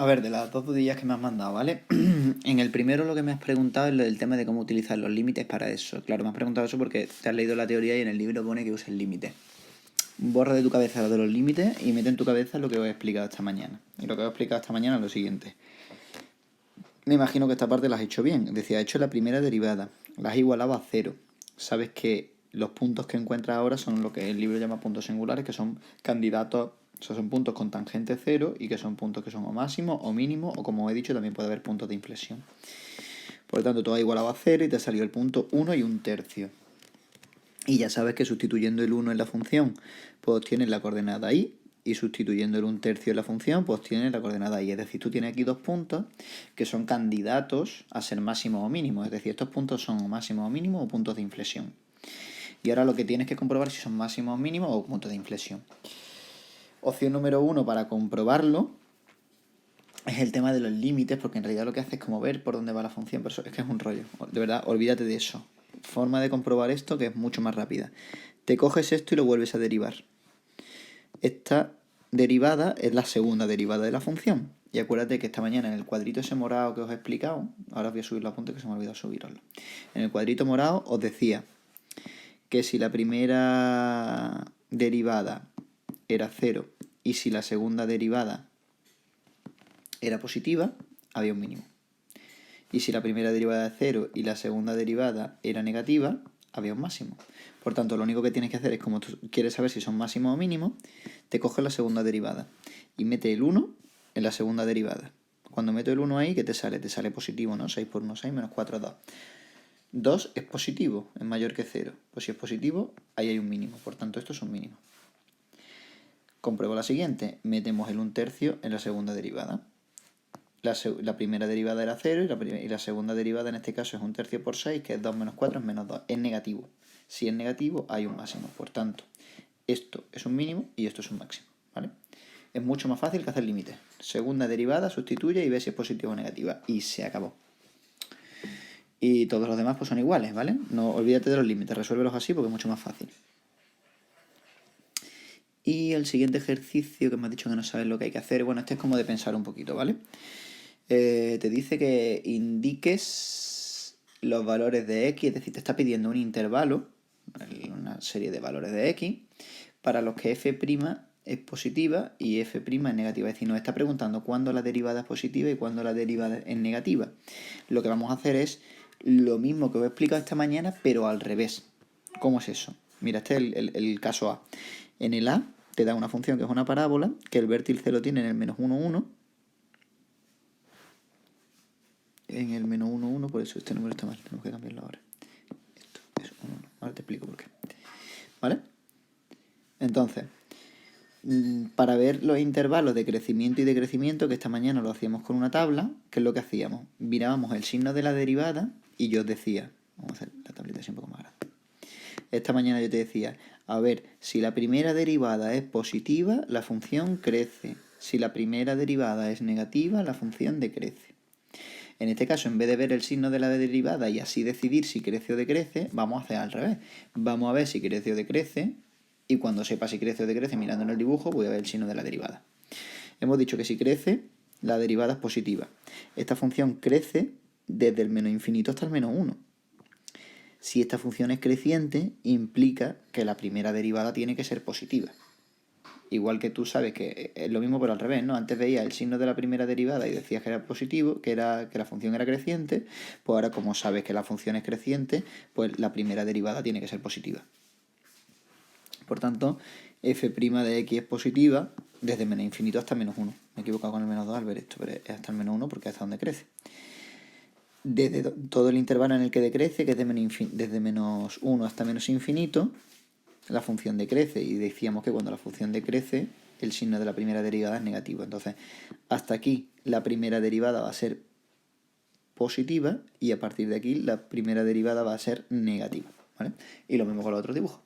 A ver, de las dos dudillas que me has mandado, ¿vale? En el primero lo que me has preguntado es lo del tema de cómo utilizar los límites para eso. Claro, me has preguntado eso porque te has leído la teoría y en el libro pone que uses límites. Borra de tu cabeza lo de los límites y mete en tu cabeza lo que os he explicado esta mañana. Y lo que os he explicado esta mañana es lo siguiente. Me imagino que esta parte la has hecho bien. Es decir, has hecho la primera derivada. La has igualado a cero. Sabes que los puntos que encuentras ahora son lo que el libro llama puntos singulares, que son candidatos, o sea, son puntos con tangente cero y que son puntos que son o máximos o mínimos, o como he dicho, también puede haber puntos de inflexión. Por lo tanto, tú has igualado a cero y te ha salido el punto 1 y 1/3. Y ya sabes que sustituyendo el 1 en la función, pues obtienes la coordenada y, y sustituyendo el 1/3 en la función, pues obtienes la coordenada y. Es decir, tú tienes aquí dos puntos que son candidatos a ser máximos o mínimos. Es decir, estos puntos son máximos o mínimos o puntos de inflexión. Y ahora lo que tienes que comprobar si son máximos o mínimos o puntos de inflexión. Opción número 1 para comprobarlo es el tema de los límites, porque en realidad lo que hace es como ver por dónde va la función, pero eso es que es un rollo. De verdad, olvídate de eso. Forma de comprobar esto que es mucho más rápida. Te coges esto y lo vuelves a derivar. Esta derivada es la segunda derivada de la función. Y acuérdate que esta mañana en el cuadrito ese morado que os he explicado, ahora os voy a subir los apuntes que se me ha olvidado subiroslo. En el cuadrito morado os decía que si la primera derivada era 0 y si la segunda derivada era positiva, había un mínimo. Y si la primera derivada era 0 y la segunda derivada era negativa, había un máximo. Por tanto, lo único que tienes que hacer es, como tú quieres saber si son máximos o mínimos, te coges la segunda derivada y mete el 1 en la segunda derivada. Cuando meto el 1 ahí, ¿qué te sale? Te sale positivo, ¿no? 6 por 1, 6, menos 4, 2. 2 es positivo, es mayor que 0. Pues si es positivo, ahí hay un mínimo. Por tanto, esto es un mínimo. Compruebo la siguiente. Metemos el 1/3 en la segunda derivada. La primera derivada era 0 y la segunda derivada en este caso es 1/3 por 6, que es 2 menos 4 es menos 2. Es negativo. Si es negativo, hay un máximo. Por tanto, esto es un mínimo y esto es un máximo. ¿Vale? Es mucho más fácil que hacer límites. Segunda derivada, sustituye y ve si es positiva o negativa. Y se acabó. Y todos los demás pues son iguales, ¿vale? No olvídate de los límites, resuélvelos así porque es mucho más fácil. Y el siguiente ejercicio que me has dicho que no sabes lo que hay que hacer, bueno, este es como de pensar un poquito, ¿vale? Te dice que indiques los valores de x, es decir, te está pidiendo un intervalo, una serie de valores de x, para los que f' es positiva y f' es negativa. Es decir, nos está preguntando cuándo la derivada es positiva y cuándo la derivada es negativa. Lo que vamos a hacer es lo mismo que os he explicado esta mañana, pero al revés. ¿Cómo es eso? Mira, este es el caso A. En el A te da una función que es una parábola, que el vértice lo tiene en el menos 1, 1. En el menos 1, 1, por eso este número está mal. Tenemos que cambiarlo ahora. Esto es 1, 1. Ahora te explico por qué. ¿Vale? Entonces, para ver los intervalos de crecimiento y decrecimiento, que esta mañana lo hacíamos con una tabla, ¿qué es lo que hacíamos? Mirábamos el signo de la derivada y yo os decía, vamos a hacer la tableta así un poco más grande. Esta mañana yo te decía, a ver, si la primera derivada es positiva, la función crece. Si la primera derivada es negativa, la función decrece. En este caso, en vez de ver el signo de la derivada y así decidir si crece o decrece, vamos a hacer al revés. Vamos a ver si crece o decrece, y cuando sepa si crece o decrece mirando en el dibujo, voy a ver el signo de la derivada. Hemos dicho que si crece, la derivada es positiva. Esta función crece desde el menos infinito hasta el menos 1. Si esta función es creciente, implica que la primera derivada tiene que ser positiva. Igual que tú sabes que es lo mismo pero al revés, ¿no? Antes veías el signo de la primera derivada y decías que era positivo, que la función era creciente, pues ahora como sabes que la función es creciente, pues la primera derivada tiene que ser positiva. Por tanto, f' de x es positiva desde menos infinito hasta menos 1. Me he equivocado con el menos 2 al ver esto, pero es hasta el menos 1 porque es hasta donde crece. Desde todo el intervalo en el que decrece, que es desde menos 1 hasta menos infinito, la función decrece, y decíamos que cuando la función decrece, el signo de la primera derivada es negativo. Entonces, hasta aquí la primera derivada va a ser positiva y a partir de aquí la primera derivada va a ser negativa, ¿vale? Y lo mismo con los otros dibujos.